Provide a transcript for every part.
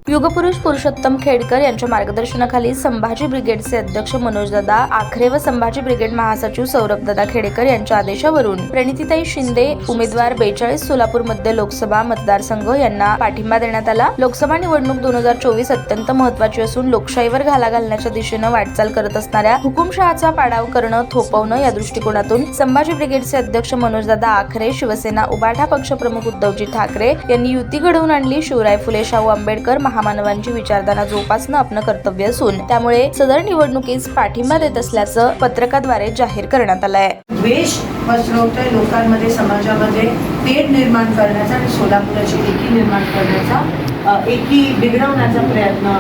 युगपुरुष पुरुषोत्तम खेडकर यांच्या मार्गदर्शनाखाली संभाजी ब्रिगेडचे अध्यक्ष मनोजदादा आखरे व संभाजी ब्रिगेड महासचिव सौरभदादा खेडेकर यांच्या आदेशावरून प्रणितीताई शिंदे उमेदवार 42 सोलापूर मध्य लोकसभा मतदारसंघ यांना पाठिंबा देण्यात आला। लोकसभा निवडणूक 2024 अत्यंत महत्त्वाची असून लोकशाहीवर घाला घालण्याच्या दिशेने वाटचाल करत असणाऱ्या हुकुमशहाचा पाडाव करणं थोपवणं या दृष्टिकोनातून संभाजी ब्रिगेडचे अध्यक्ष मनोजदादा आखरे, शिवसेना उभाटा पक्षप्रमुख उद्धवजी ठाकरे यांनी युती घडवून आणली। शिवराय फुले शाहू आंबेडकर महामानवांची विचारधारा जोपासणं आपलं कर्तव्य असून त्यामुळे सदर निवडणुकीस पाठिंबा देत असल्याचं पत्रकाद्वारे जाहीर करण्यात आलंय। द्वेष पसरवतोय लोकांमध्ये, समाजामध्ये तेढ निर्माण करण्याचा आणि सोलापुराची एकी निर्माण करण्याचा, एकी बिघडवण्याचा प्रयत्न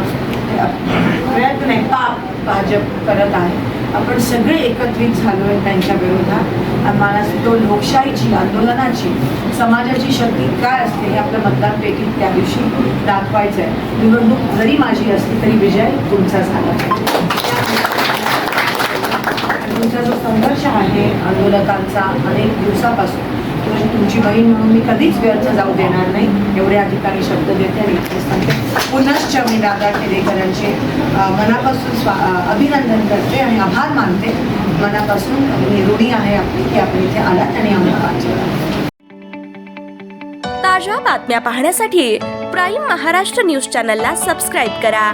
नाही, पाप भाजप करत आहे। आपण सगळे एकत्रित झालोय त्यांच्या विरोधात। आम्हाला तो लोकशाहीची, आंदोलनाची, समाजाची शक्ती काय असते हे आपल्या मतदार पेटीत त्या दिवशी दाखवायचं आहे। निवडणूक जरी माझी असली तरी विजय तुमचा झाला। तुमचा जो संघर्ष आहे आंदोलकांचा अनेक दिवसापासून, तुमची बहीण म्हणून मी कधीच व्यर्थ जाऊ देणार नाही, एवढ्या ठिकाणी शब्द देते आणि सांगते। पुनश्च मी दादा खेडेकरांचे मनापासून अभिनंदन करते आणि आभार मानते। मनापासून मी ऋणी आहे आपली की आपण इथे आलात आणि आम्हाला ताज्या बातम्या पाहण्यासाठी प्राईम महाराष्ट्र न्यूज चॅनलला सबस्क्राईब करा।